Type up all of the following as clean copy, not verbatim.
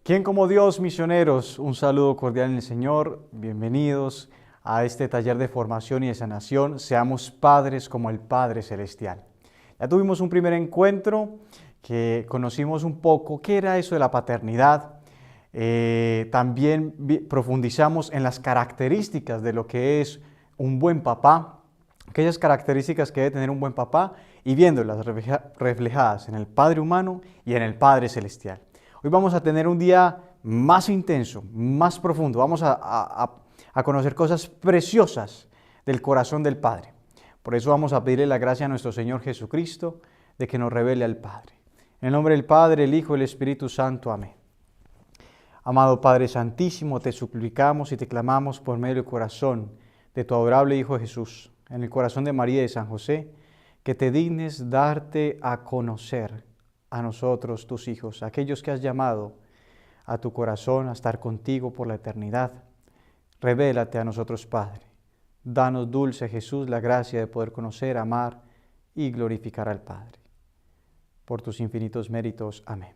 ¿Quién como Dios, misioneros? Un saludo cordial en el Señor. Bienvenidos a este taller de formación y de sanación. Seamos padres como el Padre Celestial. Ya tuvimos un primer encuentro que conocimos un poco qué era eso de la paternidad. También profundizamos en las características de lo que es un buen papá, aquellas características que debe tener un buen papá y viéndolas reflejadas en el Padre humano y en el Padre Celestial. Hoy vamos a tener un día más intenso, más profundo. Vamos a conocer cosas preciosas del corazón del Padre. Por eso vamos a pedirle la gracia a nuestro Señor Jesucristo de que nos revele al Padre. En el nombre del Padre, el Hijo y el Espíritu Santo. Amén. Amado Padre Santísimo, te suplicamos y te clamamos por medio del corazón de tu adorable Hijo Jesús, en el corazón de María y de San José, que te dignes darte a conocer a nosotros, tus hijos, aquellos que has llamado a tu corazón a estar contigo por la eternidad. Revélate a nosotros, Padre. Danos, dulce Jesús, la gracia de poder conocer, amar y glorificar al Padre. Por tus infinitos méritos. Amén.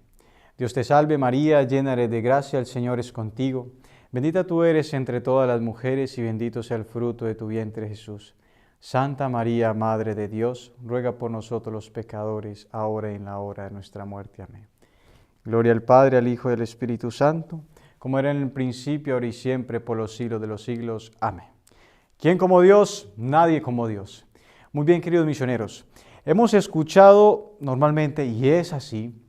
Dios te salve María, llena eres de gracia, el Señor es contigo. Bendita tú eres entre todas las mujeres y bendito sea el fruto de tu vientre, Jesús. Santa María, Madre de Dios, ruega por nosotros los pecadores, ahora y en la hora de nuestra muerte. Amén. Gloria al Padre, al Hijo y al Espíritu Santo, como era en el principio, ahora y siempre, por los siglos de los siglos. Amén. ¿Quién como Dios? Nadie como Dios. Muy bien, queridos misioneros. Hemos escuchado normalmente, y es así,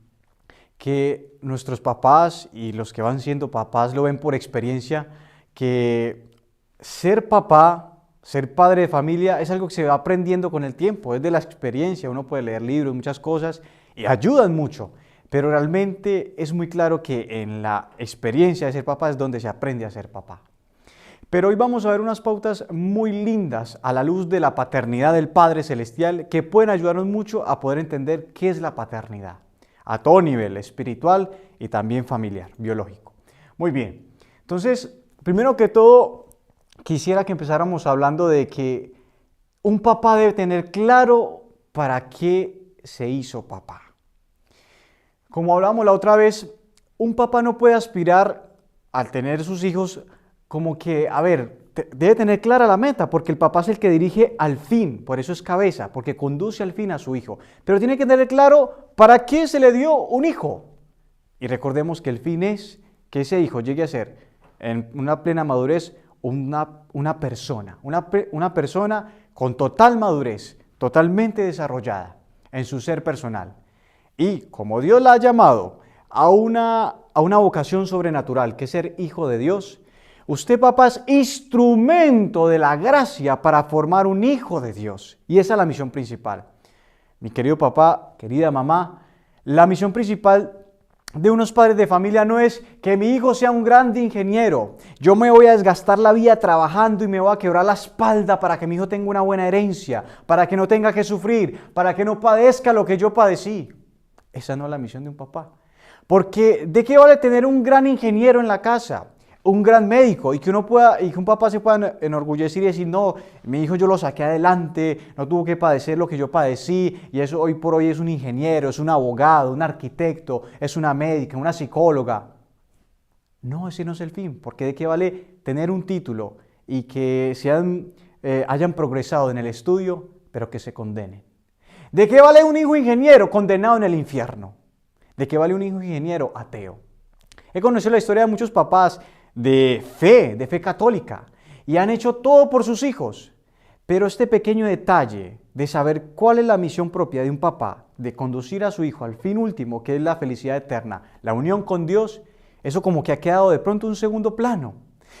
que nuestros papás y los que van siendo papás lo ven por experiencia, que ser papá, ser padre de familia es algo que se va aprendiendo con el tiempo, es de la experiencia. Uno puede leer libros, muchas cosas y ayudan mucho, pero realmente es muy claro que en la experiencia de ser papá es donde se aprende a ser papá. Pero hoy vamos a ver unas pautas muy lindas a la luz de la paternidad del Padre Celestial que pueden ayudarnos mucho a poder entender qué es la paternidad, a todo nivel, espiritual y también familiar, biológico. Muy bien, entonces, primero que todo, quisiera que empezáramos hablando de que un papá debe tener claro para qué se hizo papá. Como hablamos la otra vez, un papá no puede aspirar al tener sus hijos como que, debe tener clara la meta, porque el papá es el que dirige al fin, por eso es cabeza, porque conduce al fin a su hijo. Pero tiene que tener claro para qué se le dio un hijo. Y recordemos que el fin es que ese hijo llegue a ser, en una plena madurez, una persona con total madurez, totalmente desarrollada en su ser personal. Y como Dios la ha llamado a una vocación sobrenatural, que es ser hijo de Dios, usted, papá, es instrumento de la gracia para formar un hijo de Dios. Y esa es la misión principal. Mi querido papá, querida mamá, la misión principal de unos padres de familia no es que mi hijo sea un grande ingeniero. Yo me voy a desgastar la vida trabajando y me voy a quebrar la espalda para que mi hijo tenga una buena herencia, para que no tenga que sufrir, para que no padezca lo que yo padecí. Esa no es la misión de un papá. Porque ¿de qué vale tener un gran ingeniero en la casa? Un gran médico y que un papá se pueda enorgullecer y decir, no, mi hijo yo lo saqué adelante, no tuvo que padecer lo que yo padecí y eso hoy por hoy es un ingeniero, es un abogado, un arquitecto, es una médica, una psicóloga. No, ese no es el fin, porque ¿de qué vale tener un título y que hayan progresado en el estudio, pero que se condenen? ¿De qué vale un hijo ingeniero condenado en el infierno? ¿De qué vale un hijo ingeniero ateo? He conocido la historia de muchos papás de fe católica, y han hecho todo por sus hijos. Pero este pequeño detalle de saber cuál es la misión propia de un papá, de conducir a su hijo al fin último, que es la felicidad eterna, la unión con Dios, eso como que ha quedado de pronto en un segundo plano.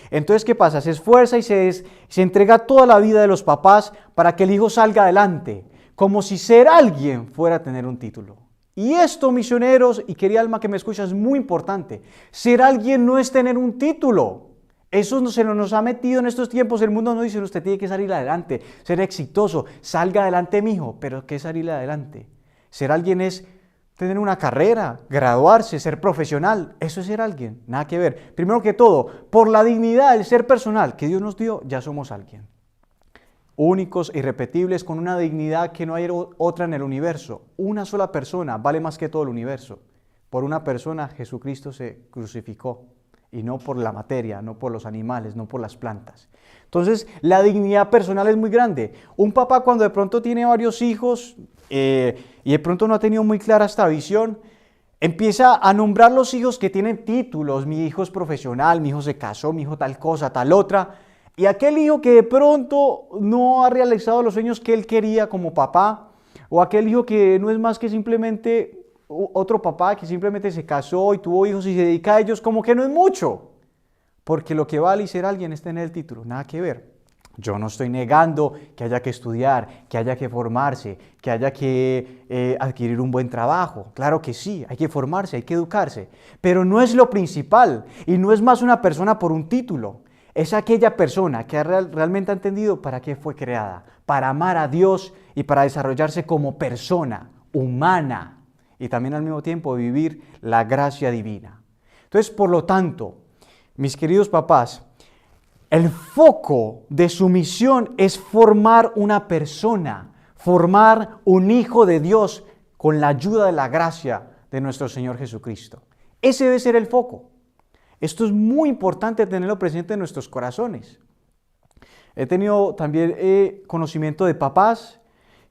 Entonces, ¿qué pasa? Se esfuerza y se entrega toda la vida de los papás para que el hijo salga adelante, como si ser alguien fuera a tener un título. Y esto, misioneros y querida alma que me escucha, es muy importante. Ser alguien no es tener un título. Eso se nos ha metido en estos tiempos. El mundo nos dice, usted tiene que salir adelante, ser exitoso, salga adelante, mijo. Pero ¿qué es salir adelante? Ser alguien es tener una carrera, graduarse, ser profesional. Eso es ser alguien, nada que ver. Primero que todo, por la dignidad del ser personal que Dios nos dio, ya somos alguien. Únicos, irrepetibles, con una dignidad que no hay otra en el universo. Una sola persona vale más que todo el universo. Por una persona Jesucristo se crucificó, y no por la materia, no por los animales, no por las plantas. Entonces, la dignidad personal es muy grande. Un papá cuando de pronto tiene varios hijos y de pronto no ha tenido muy clara esta visión, empieza a nombrar los hijos que tienen títulos. Mi hijo es profesional, mi hijo se casó, mi hijo tal cosa, tal otra. Y aquel hijo que de pronto no ha realizado los sueños que él quería como papá, o aquel hijo que no es más que simplemente otro papá que simplemente se casó y tuvo hijos y se dedica a ellos, como que no es mucho, porque lo que vale ser alguien es tener el título, nada que ver. Yo no estoy negando que haya que estudiar, que haya que formarse, que haya que adquirir un buen trabajo. Claro que sí, hay que formarse, hay que educarse, pero no es lo principal y no es más una persona por un título. Es aquella persona que realmente ha entendido para qué fue creada, para amar a Dios y para desarrollarse como persona humana y también al mismo tiempo vivir la gracia divina. Entonces, por lo tanto, mis queridos papás, el foco de su misión es formar una persona, formar un hijo de Dios con la ayuda de la gracia de nuestro Señor Jesucristo. Ese debe ser el foco. Esto es muy importante tenerlo presente en nuestros corazones. He tenido también conocimiento de papás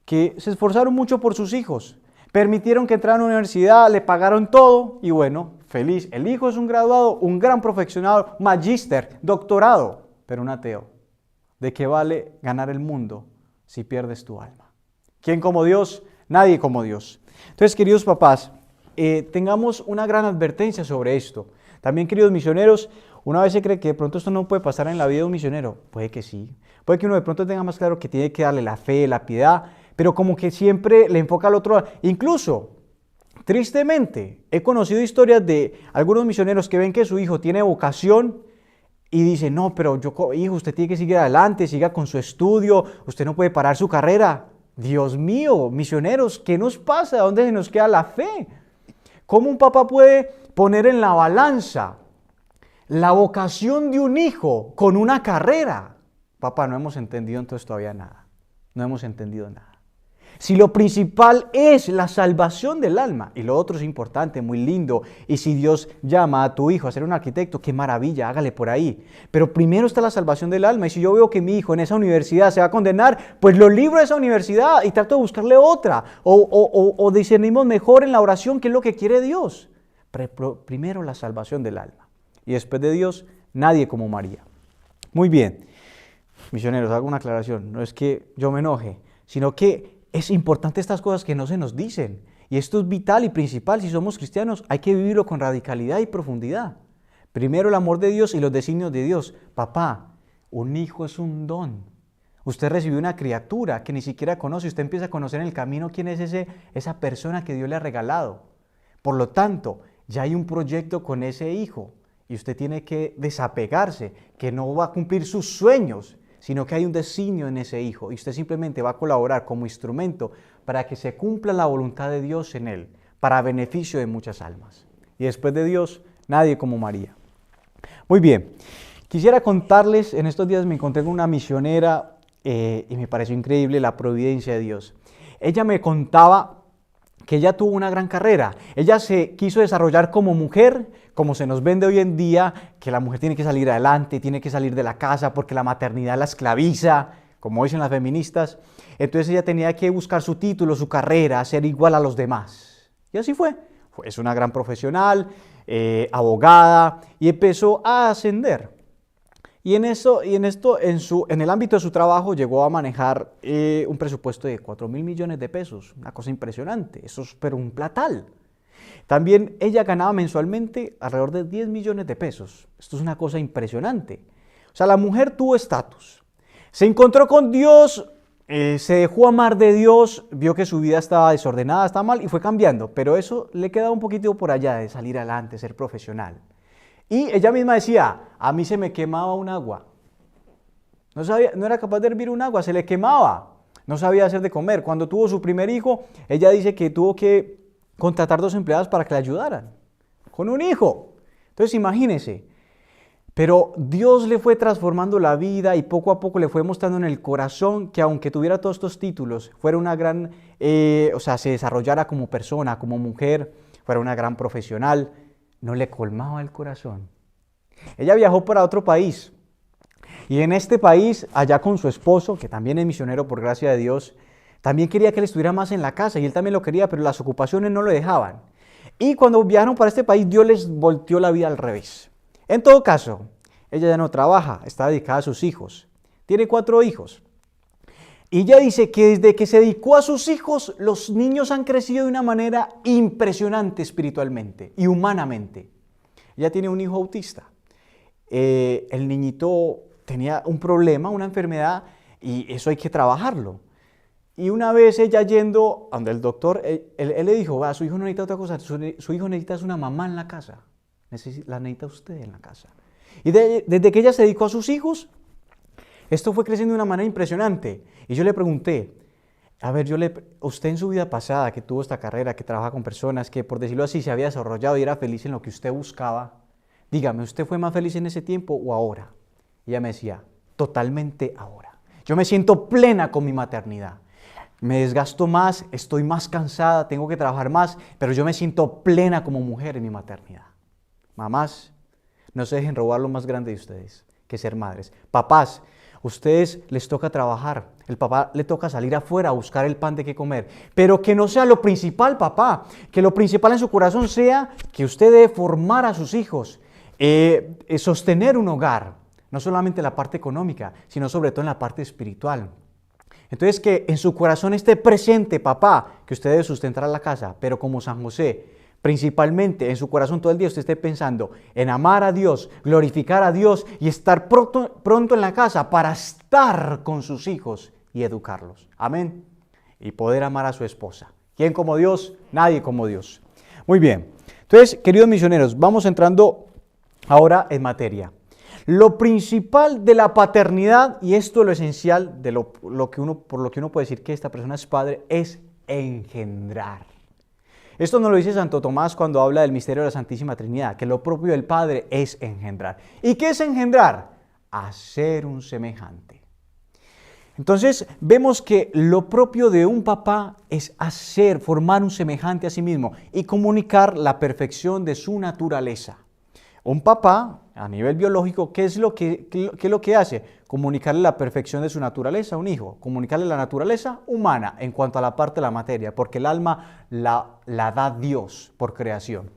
que se esforzaron mucho por sus hijos, permitieron que entraran a la universidad, le pagaron todo y bueno, feliz. El hijo es un graduado, un gran profesional, magíster, doctorado, pero un ateo. ¿De qué vale ganar el mundo si pierdes tu alma? ¿Quién como Dios? Nadie como Dios. Entonces, queridos papás, tengamos una gran advertencia sobre esto. También, queridos misioneros, una vez se cree que de pronto esto no puede pasar en la vida de un misionero. Puede que sí. Puede que uno de pronto tenga más claro que tiene que darle la fe, la piedad, pero como que siempre le enfoca al otro lado. Incluso, tristemente, he conocido historias de algunos misioneros que ven que su hijo tiene vocación y dicen, no, pero hijo, usted tiene que seguir adelante, siga con su estudio, usted no puede parar su carrera. Dios mío, misioneros, ¿qué nos pasa? ¿Dónde se nos queda la fe? ¿Cómo un papá puede poner en la balanza la vocación de un hijo con una carrera? Papá, no hemos entendido entonces todavía nada. No hemos entendido nada. Si lo principal es la salvación del alma, y lo otro es importante, muy lindo, y si Dios llama a tu hijo a ser un arquitecto, qué maravilla, hágale por ahí. Pero primero está la salvación del alma, y si yo veo que mi hijo en esa universidad se va a condenar, pues lo libro de esa universidad y trato de buscarle otra, o discernimos mejor en la oración qué es lo que quiere Dios. Pero primero la salvación del alma, y después de Dios, nadie como María. Muy bien, misioneros, hago una aclaración, no es que yo me enoje, sino que es importante estas cosas que no se nos dicen. Y esto es vital y principal. Si somos cristianos, hay que vivirlo con radicalidad y profundidad. Primero el amor de Dios y los designios de Dios. Papá, un hijo es un don. Usted recibió una criatura que ni siquiera conoce. Usted empieza a conocer en el camino quién es esa persona que Dios le ha regalado. Por lo tanto, ya hay un proyecto con ese hijo. Y usted tiene que desapegarse, que no va a cumplir sus sueños, sino que hay un designio en ese hijo y usted simplemente va a colaborar como instrumento para que se cumpla la voluntad de Dios en él, para beneficio de muchas almas. Y después de Dios, nadie como María. Muy bien, quisiera contarles, en estos días me encontré con una misionera y me pareció increíble la providencia de Dios. Ella me contaba que ella tuvo una gran carrera. Ella se quiso desarrollar como mujer, como se nos vende hoy en día, que la mujer tiene que salir adelante, tiene que salir de la casa porque la maternidad la esclaviza, como dicen las feministas. Entonces ella tenía que buscar su título, su carrera, ser igual a los demás. Y así fue. Es una gran profesional, abogada, y empezó a ascender. Y en el ámbito de su trabajo llegó a manejar un presupuesto de 4.000 millones de pesos, una cosa impresionante, eso es pero un platal. También ella ganaba mensualmente alrededor de 10 millones de pesos, esto es una cosa impresionante. O sea, la mujer tuvo estatus, se encontró con Dios, se dejó amar de Dios, vio que su vida estaba desordenada, estaba mal y fue cambiando, pero eso le quedaba un poquito por allá de salir adelante, ser profesional. Y ella misma decía, a mí se me quemaba un agua. No era capaz de hervir un agua, se le quemaba. No sabía hacer de comer. Cuando tuvo su primer hijo, ella dice que tuvo que contratar 2 empleadas para que le ayudaran. Con un hijo. Entonces imagínense. Pero Dios le fue transformando la vida y poco a poco le fue mostrando en el corazón que aunque tuviera todos estos títulos, fuera una gran, se desarrollara como persona, como mujer, fuera una gran profesional, no le colmaba el corazón. Ella viajó para otro país y en este país, allá con su esposo, que también es misionero por gracia de Dios, también quería que él estuviera más en la casa y él también lo quería, pero las ocupaciones no lo dejaban. Y cuando viajaron para este país, Dios les volteó la vida al revés. En todo caso, ella ya no trabaja, está dedicada a sus hijos. Tiene 4 hijos. Y ella dice que desde que se dedicó a sus hijos, los niños han crecido de una manera impresionante espiritualmente y humanamente. Ella tiene un hijo autista. El niñito tenía un problema, una enfermedad, y eso hay que trabajarlo. Y una vez ella yendo donde el doctor, él le dijo, su hijo no necesita otra cosa, su hijo necesita una mamá en la casa. La necesita usted en la casa. Y desde que ella se dedicó a sus hijos, esto fue creciendo de una manera impresionante. Y yo le pregunté, a ver, usted en su vida pasada, que tuvo esta carrera, que trabaja con personas, que por decirlo así se había desarrollado y era feliz en lo que usted buscaba, dígame, ¿usted fue más feliz en ese tiempo o ahora? Y ella me decía, totalmente ahora. Yo me siento plena con mi maternidad. Me desgasto más, estoy más cansada, tengo que trabajar más, pero yo me siento plena como mujer en mi maternidad. Mamás, no se dejen robar lo más grande de ustedes, que ser madres. Papás, ustedes les toca trabajar, el papá le toca salir afuera a buscar el pan de qué comer, pero que no sea lo principal, papá, que lo principal en su corazón sea que usted debe formar a sus hijos, sostener un hogar, no solamente en la parte económica, sino sobre todo en la parte espiritual. Entonces que en su corazón esté presente, papá, que usted debe sustentar a la casa, pero como San José, principalmente en su corazón todo el día usted esté pensando en amar a Dios, glorificar a Dios y estar pronto en la casa para estar con sus hijos y educarlos. Amén. Y poder amar a su esposa. ¿Quién como Dios? Nadie como Dios. Muy bien. Entonces, queridos misioneros, vamos entrando ahora en materia. Lo principal de la paternidad, y esto es lo esencial de por lo que uno puede decir que esta persona es padre, es engendrar. Esto nos lo dice Santo Tomás cuando habla del misterio de la Santísima Trinidad, que lo propio del Padre es engendrar. ¿Y qué es engendrar? Hacer un semejante. Entonces vemos que lo propio de un papá es formar un semejante a sí mismo y comunicar la perfección de su naturaleza. Un papá, a nivel biológico, ¿qué es lo que hace? Comunicarle la perfección de su naturaleza a un hijo, comunicarle la naturaleza humana en cuanto a la parte de la materia, porque el alma la da Dios por creación.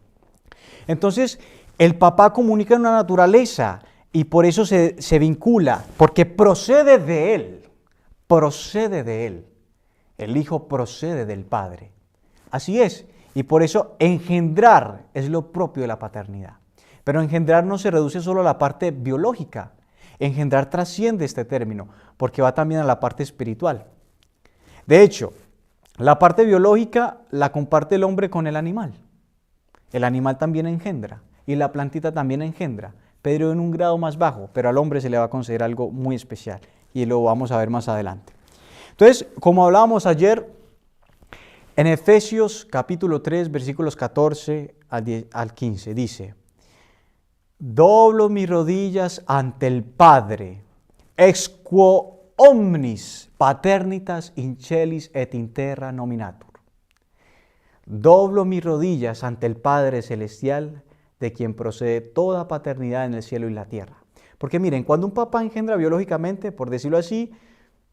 Entonces, el papá comunica una naturaleza y por eso se vincula, porque procede de él. El hijo procede del padre. Así es, y por eso engendrar es lo propio de la paternidad. Pero engendrar no se reduce solo a la parte biológica. Engendrar trasciende este término, porque va también a la parte espiritual. De hecho, la parte biológica la comparte el hombre con el animal. El animal también engendra, y la plantita también engendra, pero en un grado más bajo, pero al hombre se le va a conceder algo muy especial, y lo vamos a ver más adelante. Entonces, como hablábamos ayer, en Efesios capítulo 3, versículos 14 al 15, dice: doblo mis rodillas ante el Padre, ex quo omnis paternitas incelis et in terra nominatur. Doblo mis rodillas ante el Padre Celestial, de quien procede toda paternidad en el cielo y la tierra. Porque miren, cuando un papá engendra biológicamente, por decirlo así,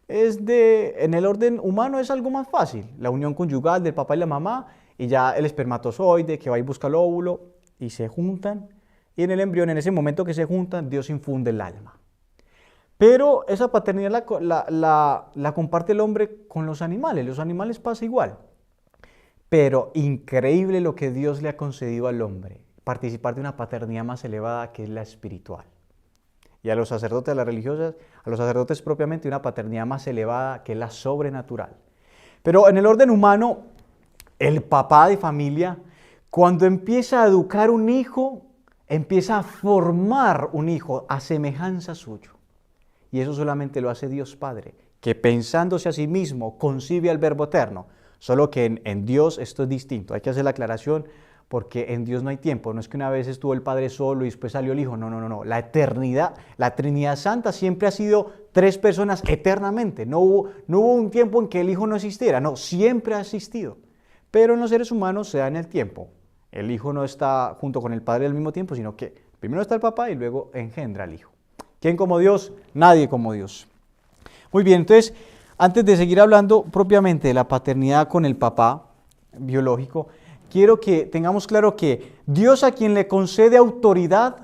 en el orden humano es algo más fácil. La unión conyugal del papá y la mamá, y ya el espermatozoide que va y busca el óvulo, y se juntan. Y en el embrión, en ese momento que se juntan, Dios infunde el alma. Pero esa paternidad la comparte el hombre con los animales. Los animales pasa igual. Pero increíble lo que Dios le ha concedido al hombre. Participar de una paternidad más elevada que es la espiritual. Y a los sacerdotes, a las religiosas, a los sacerdotes propiamente una paternidad más elevada que es la sobrenatural. Pero en el orden humano, el papá de familia, cuando empieza a educar un hijo, empieza a formar un hijo a semejanza suyo. Y eso solamente lo hace Dios Padre, que pensándose a sí mismo concibe al Verbo Eterno. Solo que en Dios esto es distinto. Hay que hacer la aclaración porque en Dios no hay tiempo. No es que una vez estuvo el Padre solo y después salió el Hijo. No. La eternidad, la Trinidad Santa siempre ha sido 3 personas eternamente. No hubo un tiempo en que el Hijo no existiera. No, siempre ha existido. Pero en los seres humanos se da en el tiempo. El hijo no está junto con el padre al mismo tiempo, sino que primero está el papá y luego engendra al hijo. ¿Quién como Dios? Nadie como Dios. Muy bien, entonces, antes de seguir hablando propiamente de la paternidad con el papá biológico, quiero que tengamos claro que Dios, a quien le concede autoridad,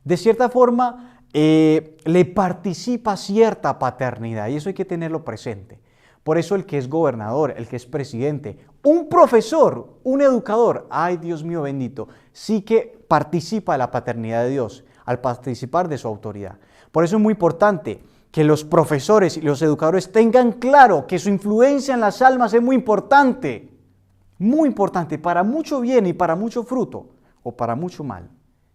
de cierta forma le participa cierta paternidad, y eso hay que tenerlo presente. Por eso el que es gobernador, el que es presidente, un profesor, un educador, ay Dios mío bendito, sí que participa de la paternidad de Dios al participar de su autoridad. Por eso es muy importante que los profesores y los educadores tengan claro que su influencia en las almas es muy importante para mucho bien y para mucho fruto, o para mucho mal,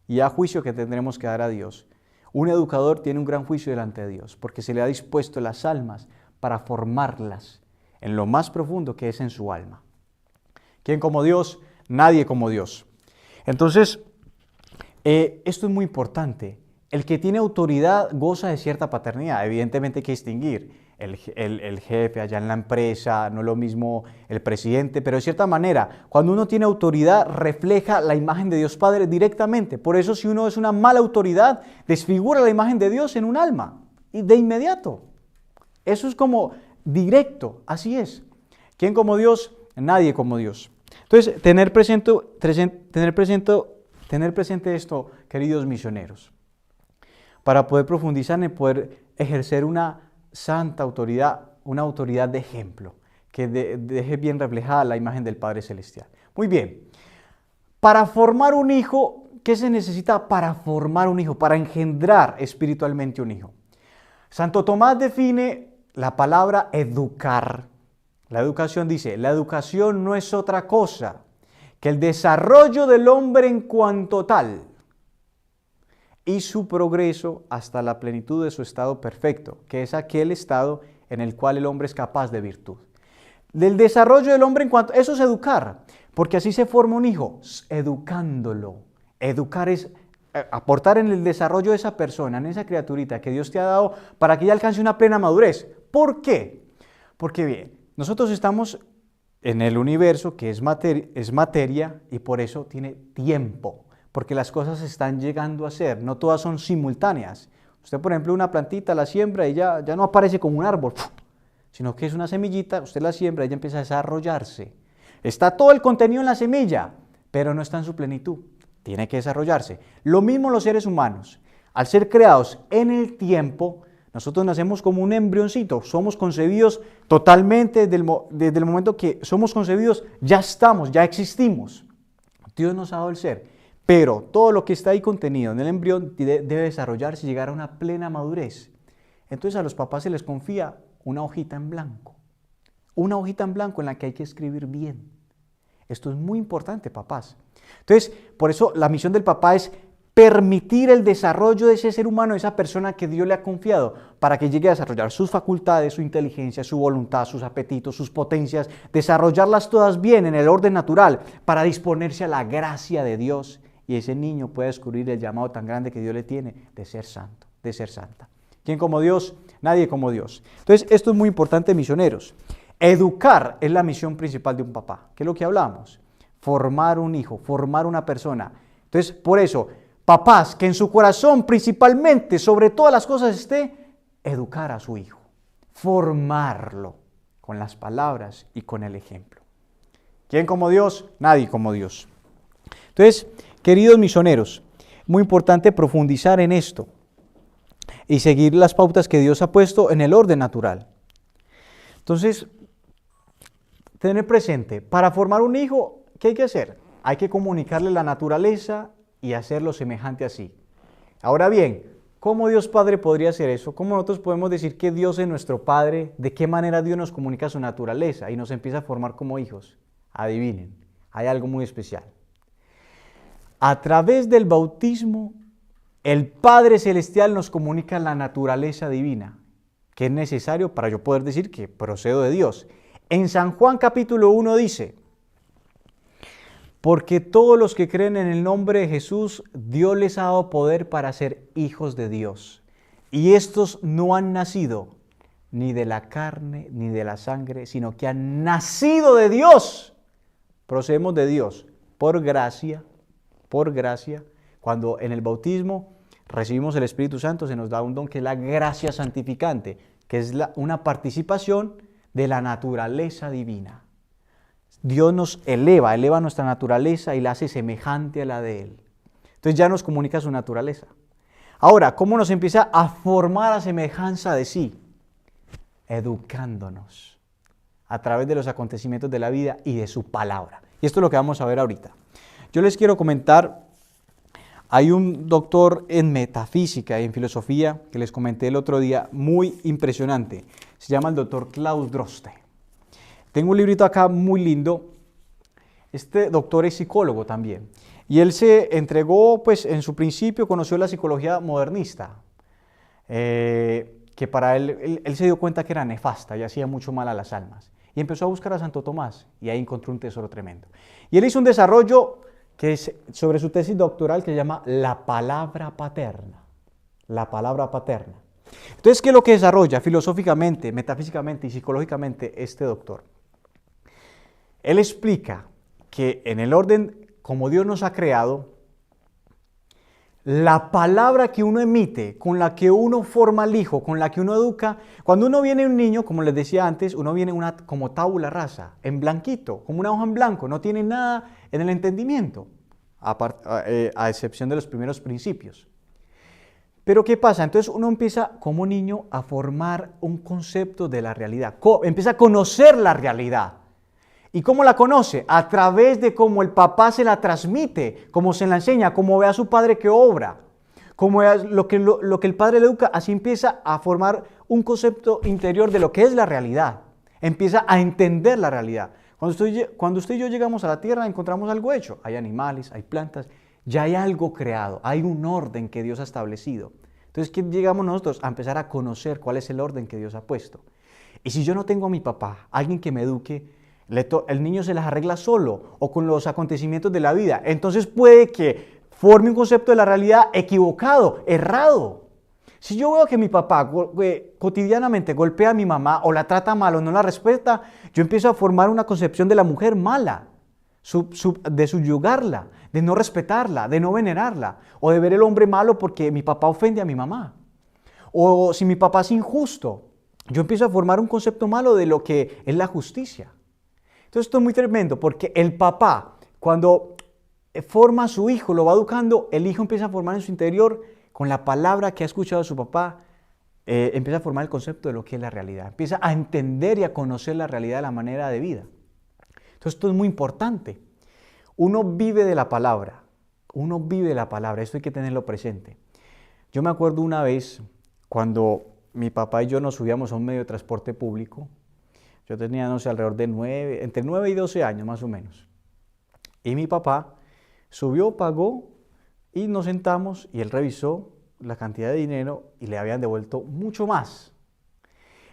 y a juicio que tendremos que dar a Dios. Un educador tiene un gran juicio delante de Dios, porque se le ha dispuesto las almas para formarlas en lo más profundo que es en su alma. ¿Quién como Dios? Nadie como Dios. Entonces, esto es muy importante. El que tiene autoridad goza de cierta paternidad. Evidentemente hay que distinguir. El jefe allá en la empresa, no lo mismo el presidente, pero de cierta manera, cuando uno tiene autoridad, refleja la imagen de Dios Padre directamente. Por eso, si uno es una mala autoridad, desfigura la imagen de Dios en un alma, y de inmediato. Eso es como directo, así es. ¿Quién como Dios? Nadie como Dios. Entonces, tener presente esto, queridos misioneros, para poder profundizar en poder ejercer una santa autoridad, una autoridad de ejemplo, que deje bien reflejada la imagen del Padre Celestial. Muy bien, para formar un hijo, ¿qué se necesita para formar un hijo? Para engendrar espiritualmente un hijo. Santo Tomás define la palabra educar. La educación dice, la educación no es otra cosa que el desarrollo del hombre en cuanto tal y su progreso hasta la plenitud de su estado perfecto, que es aquel estado en el cual el hombre es capaz de virtud. Del desarrollo del hombre en cuanto... Eso es educar, porque así se forma un hijo, educándolo. Educar es aportar en el desarrollo de esa persona, en esa criaturita que Dios te ha dado para que ella alcance una plena madurez. ¿Por qué? Porque bien, nosotros estamos en el universo que es materia y por eso tiene tiempo. Porque las cosas están llegando a ser, no todas son simultáneas. Usted, por ejemplo, una plantita la siembra y ya no aparece como un árbol, sino que es una semillita, usted la siembra y ella empieza a desarrollarse. Está todo el contenido en la semilla, pero no está en su plenitud, tiene que desarrollarse. Lo mismo los seres humanos, al ser creados en el tiempo, nosotros nacemos como un embrioncito, somos concebidos totalmente desde el momento que somos concebidos, ya estamos, ya existimos. Dios nos ha dado el ser. Pero todo lo que está ahí contenido en el embrión debe desarrollarse y llegar a una plena madurez. Entonces a los papás se les confía una hojita en blanco. Una hojita en blanco en la que hay que escribir bien. Esto es muy importante, papás. Entonces, por eso la misión del papá es permitir el desarrollo de ese ser humano, de esa persona que Dios le ha confiado, para que llegue a desarrollar sus facultades, su inteligencia, su voluntad, sus apetitos, sus potencias, desarrollarlas todas bien en el orden natural, para disponerse a la gracia de Dios. Y ese niño puede descubrir el llamado tan grande que Dios le tiene de ser santo, de ser santa. ¿Quién como Dios? Nadie como Dios. Entonces, esto es muy importante, misioneros. Educar es la misión principal de un papá. ¿Qué es lo que hablamos? Formar un hijo, formar una persona. Entonces, por eso, papás, que en su corazón principalmente, sobre todas las cosas esté, educar a su hijo. Formarlo con las palabras y con el ejemplo. ¿Quién como Dios? Nadie como Dios. Entonces, queridos misioneros, muy importante profundizar en esto y seguir las pautas que Dios ha puesto en el orden natural. Entonces, tener presente, para formar un hijo, ¿qué hay que hacer? Hay que comunicarle la naturaleza y hacerlo semejante a sí. Ahora bien, ¿cómo Dios Padre podría hacer eso? ¿Cómo nosotros podemos decir que Dios es nuestro Padre? ¿De qué manera Dios nos comunica su naturaleza y nos empieza a formar como hijos? Adivinen, hay algo muy especial. A través del bautismo, el Padre Celestial nos comunica la naturaleza divina, que es necesario para yo poder decir que procedo de Dios. En San Juan capítulo 1 dice, porque todos los que creen en el nombre de Jesús, Dios les ha dado poder para ser hijos de Dios. Y estos no han nacido ni de la carne ni de la sangre, sino que han nacido de Dios. Procedemos de Dios. por gracia, cuando en el bautismo recibimos el Espíritu Santo, se nos da un don que es la gracia santificante, que es una participación de la naturaleza divina. Dios nos eleva nuestra naturaleza y la hace semejante a la de Él. Entonces ya nos comunica su naturaleza. Ahora, ¿cómo nos empieza a formar a semejanza de sí? Educándonos a través de los acontecimientos de la vida y de su palabra. Y esto es lo que vamos a ver ahorita. Yo les quiero comentar, hay un doctor en metafísica y en filosofía que les comenté el otro día, muy impresionante. Se llama el doctor Klaus Droste. Tengo un librito acá muy lindo. Este doctor es psicólogo también. Y él se entregó, pues en su principio conoció la psicología modernista, que para él se dio cuenta que era nefasta y hacía mucho mal a las almas. Y empezó a buscar a Santo Tomás y ahí encontró un tesoro tremendo. Y él hizo un desarrollo que es sobre su tesis doctoral que se llama La palabra paterna. La palabra paterna. Entonces, ¿qué es lo que desarrolla filosóficamente, metafísicamente y psicológicamente este doctor? Él explica que en el orden como Dios nos ha creado, la palabra que uno emite, con la que uno forma al hijo, con la que uno educa, cuando uno viene un niño, como les decía antes, uno viene como tabula rasa, en blanquito, como una hoja en blanco, no tiene nada en el entendimiento, a excepción de los primeros principios. Pero ¿qué pasa? Entonces uno empieza como niño a formar un concepto de la realidad, empieza a conocer la realidad. ¿Y cómo la conoce? A través de cómo el papá se la transmite, cómo se la enseña, cómo ve a su padre que obra, cómo ve lo que el padre le educa, así empieza a formar un concepto interior de lo que es la realidad. Empieza a entender la realidad. Cuando usted y yo llegamos a la tierra encontramos algo hecho. Hay animales, hay plantas, ya hay algo creado, hay un orden que Dios ha establecido. Entonces, ¿qué llegamos nosotros? A empezar a conocer cuál es el orden que Dios ha puesto. Y si yo no tengo a mi papá, alguien que me eduque, el niño se las arregla solo o con los acontecimientos de la vida. Entonces puede que forme un concepto de la realidad equivocado, errado. Si yo veo que mi papá cotidianamente golpea a mi mamá o la trata mal o no la respeta, yo empiezo a formar una concepción de la mujer mala, de subyugarla, de no respetarla, de no venerarla, o de ver el hombre malo porque mi papá ofende a mi mamá. O si mi papá es injusto, yo empiezo a formar un concepto malo de lo que es la justicia. Entonces esto es muy tremendo porque el papá, cuando forma a su hijo, lo va educando, el hijo empieza a formar en su interior, con la palabra que ha escuchado de su papá, empieza a formar el concepto de lo que es la realidad. Empieza a entender y a conocer la realidad de la manera de vida. Entonces esto es muy importante. Uno vive de la palabra, esto hay que tenerlo presente. Yo me acuerdo una vez cuando mi papá y yo nos subíamos a un medio de transporte público. Yo tenía, no sé, alrededor de entre 9 y 12 años más o menos. Y mi papá subió, pagó y nos sentamos y él revisó la cantidad de dinero y le habían devuelto mucho más.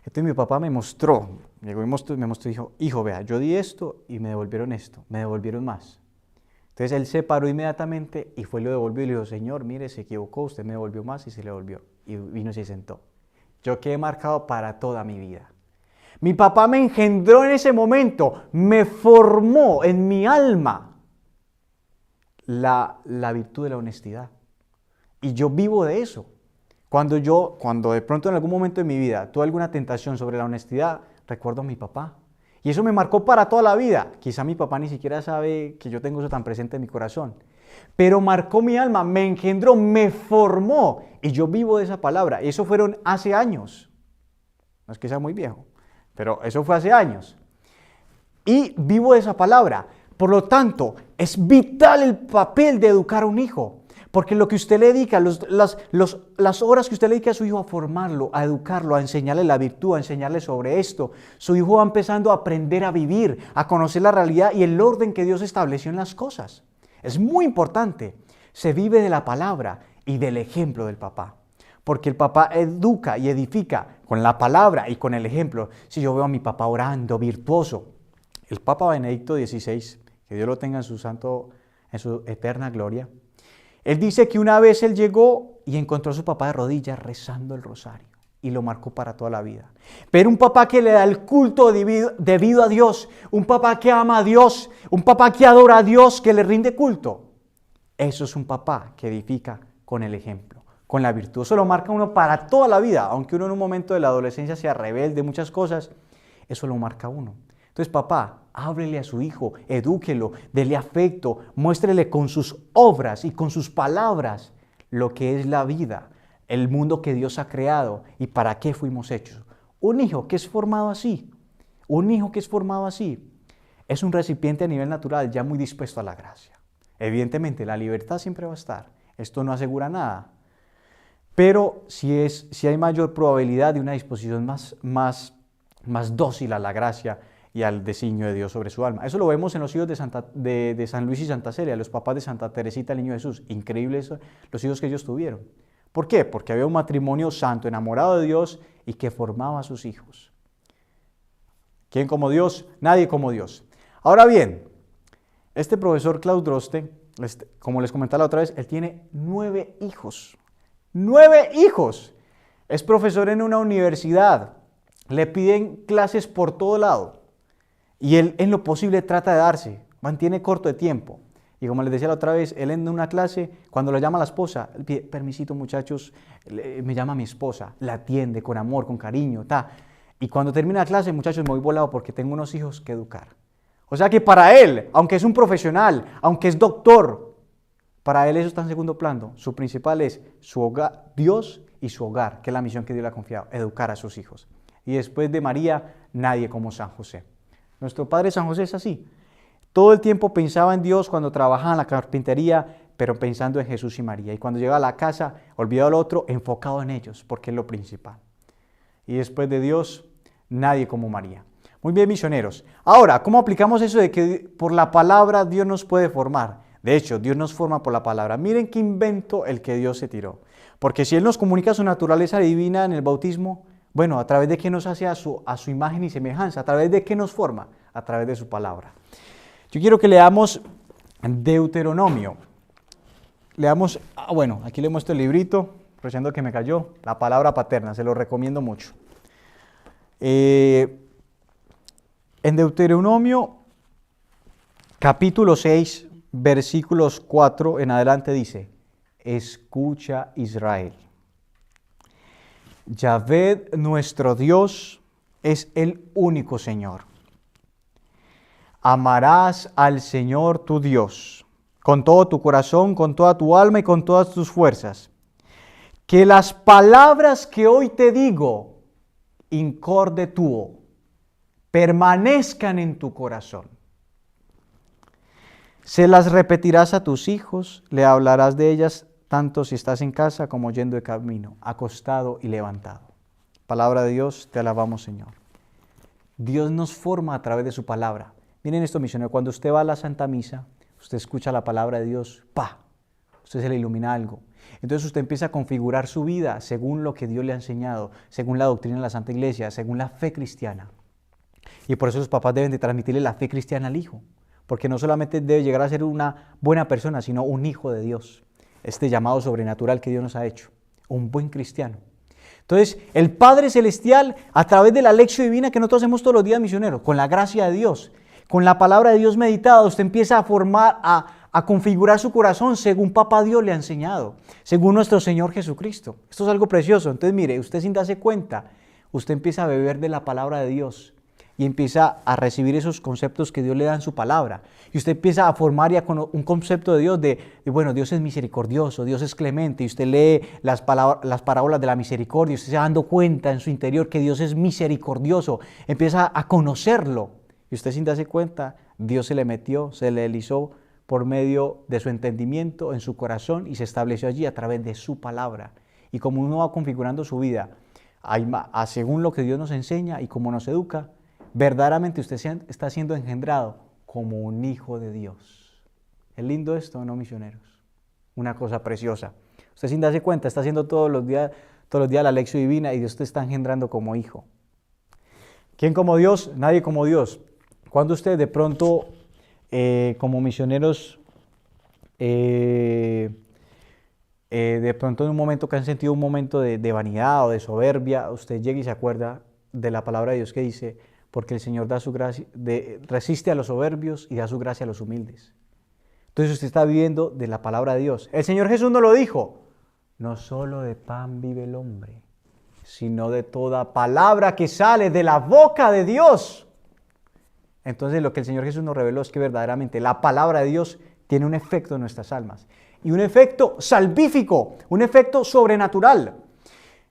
Entonces mi papá me mostró, llegó y me mostró y dijo, hijo, vea, yo di esto y me devolvieron esto, me devolvieron más. Entonces él se paró inmediatamente y fue y lo devolvió y le dijo, señor, mire, se equivocó, usted me devolvió más y se le devolvió. Y vino y se sentó. Yo quedé marcado para toda mi vida. Mi papá me engendró en ese momento, me formó en mi alma la virtud de la honestidad. Y yo vivo de eso. Cuando de pronto en algún momento de mi vida tuve alguna tentación sobre la honestidad, recuerdo a mi papá. Y eso me marcó para toda la vida. Quizá mi papá ni siquiera sabe que yo tengo eso tan presente en mi corazón. Pero marcó mi alma, me engendró, me formó. Y yo vivo de esa palabra. Y eso fueron hace años. No es que sea muy viejo. Pero eso fue hace años. Y vivo de esa palabra. Por lo tanto, es vital el papel de educar a un hijo. Porque lo que usted le dedica, las horas que usted le dedica a su hijo a formarlo, a educarlo, a enseñarle la virtud, a enseñarle sobre esto, su hijo va empezando a aprender a vivir, a conocer la realidad y el orden que Dios estableció en las cosas. Es muy importante. Se vive de la palabra y del ejemplo del papá. Porque el papá educa y edifica con la palabra y con el ejemplo. Si yo veo a mi papá orando, virtuoso, el Papa Benedicto XVI, que Dios lo tenga en su eterna gloria, él dice que una vez él llegó y encontró a su papá de rodillas rezando el rosario. y lo marcó para toda la vida. Pero un papá que le da el culto debido a Dios, un papá que ama a Dios, un papá que adora a Dios, que le rinde culto, eso es un papá que edifica con el ejemplo, con la virtud. Eso lo marca uno para toda la vida, aunque uno en un momento de la adolescencia sea rebelde, muchas cosas, eso lo marca uno. Entonces, papá, háblele a su hijo, edúquelo, dele afecto, muéstrele con sus obras y con sus palabras lo que es la vida, el mundo que Dios ha creado y para qué fuimos hechos. Un hijo que es formado así, es un recipiente a nivel natural ya muy dispuesto a la gracia. Evidentemente, la libertad siempre va a estar. Esto no asegura nada. Pero si hay mayor probabilidad de una disposición más dócil a la gracia y al designio de Dios sobre su alma. Eso lo vemos en los hijos de San Luis y Santa Celia, los papás de Santa Teresita, el Niño Jesús. Increíbles los hijos que ellos tuvieron. ¿Por qué? Porque había un matrimonio santo, enamorado de Dios y que formaba a sus hijos. ¿Quién como Dios? Nadie como Dios. Ahora bien, este profesor Klaus Droste, como les comentaba la otra vez, él tiene 9 hijos. 9 hijos. Es profesor en una universidad. Le piden clases por todo lado. Y él en lo posible trata de darse. Mantiene corto de tiempo. Y como les decía la otra vez, él en una clase, cuando lo llama la esposa, él pide, permisito muchachos, me llama mi esposa, la atiende con amor, con cariño, y cuando termina la clase, muchachos, me voy volado porque tengo unos hijos que educar. O sea que para él, aunque es un profesional, aunque es doctor, para él eso está en segundo plano. Su principal es su hogar, Dios y su hogar, que es la misión que Dios le ha confiado, educar a sus hijos. Y después de María, nadie como San José. Nuestro padre San José es así. Todo el tiempo pensaba en Dios cuando trabajaba en la carpintería, pero pensando en Jesús y María. Y cuando llegaba a la casa, olvidado lo otro, enfocado en ellos, porque es lo principal. Y después de Dios, nadie como María. Muy bien, misioneros. Ahora, ¿cómo aplicamos eso de que por la palabra Dios nos puede formar? De hecho, Dios nos forma por la palabra. Miren qué invento el que Dios se tiró. Porque si Él nos comunica su naturaleza divina en el bautismo, bueno, ¿a través de qué nos hace a su imagen y semejanza? ¿A través de qué nos forma? A través de su palabra. Yo quiero que leamos Deuteronomio. Leamos, bueno, aquí le muestro el librito, aprovechando que me cayó, la palabra paterna, se lo recomiendo mucho. En Deuteronomio, capítulo 6, versículos 4 en adelante dice, escucha Israel. Yahvé nuestro Dios es el único Señor. Amarás al Señor tu Dios con todo tu corazón, con toda tu alma y con todas tus fuerzas. Que las palabras que hoy te digo, incorde tuo, permanezcan en tu corazón. Se las repetirás a tus hijos, le hablarás de ellas tanto si estás en casa como yendo de camino, acostado y levantado. Palabra de Dios, te alabamos, Señor. Dios nos forma a través de su palabra. Miren esto, misionero, cuando usted va a la Santa Misa, usted escucha la palabra de Dios, usted se le ilumina algo. Entonces usted empieza a configurar su vida según lo que Dios le ha enseñado, según la doctrina de la Santa Iglesia, según la fe cristiana. Y por eso los papás deben de transmitirle la fe cristiana al hijo, porque no solamente debe llegar a ser una buena persona, sino un hijo de Dios, este llamado sobrenatural que Dios nos ha hecho, un buen cristiano. Entonces, el Padre Celestial, a través de la lección divina que nosotros hacemos todos los días, misioneros, con la gracia de Dios, con la palabra de Dios meditada, usted empieza a formar, a configurar su corazón según Papá Dios le ha enseñado, según nuestro Señor Jesucristo. Esto es algo precioso. Entonces, mire, usted sin darse cuenta, usted empieza a beber de la palabra de Dios y empieza a recibir esos conceptos que Dios le da en su palabra. Y usted empieza a formar ya con un concepto de Dios bueno, Dios es misericordioso, Dios es clemente, y usted lee las parábolas de la misericordia, y usted se va dando cuenta en su interior que Dios es misericordioso, empieza a conocerlo. Y usted sin darse cuenta, Dios se le metió, se le deslizó por medio de su entendimiento en su corazón y se estableció allí a través de su palabra. Y como uno va configurando su vida, según lo que Dios nos enseña y cómo nos educa, verdaderamente usted está siendo engendrado como un hijo de Dios. ¿Es lindo esto, no, misioneros? Una cosa preciosa. Usted sin darse cuenta está haciendo todos los días la lección divina y Dios te está engendrando como hijo. ¿Quién como Dios? Nadie como Dios. Cuando usted de pronto, como misioneros, de pronto en un momento que han sentido un momento de vanidad o de soberbia, usted llega y se acuerda de la palabra de Dios que dice, porque el Señor da su gracia, resiste a los soberbios y da su gracia a los humildes. Entonces usted está viviendo de la palabra de Dios. El Señor Jesús nos lo dijo, no solo de pan vive el hombre, sino de toda palabra que sale de la boca de Dios. Entonces lo que el Señor Jesús nos reveló es que verdaderamente la palabra de Dios tiene un efecto en nuestras almas. Y un efecto salvífico, un efecto sobrenatural.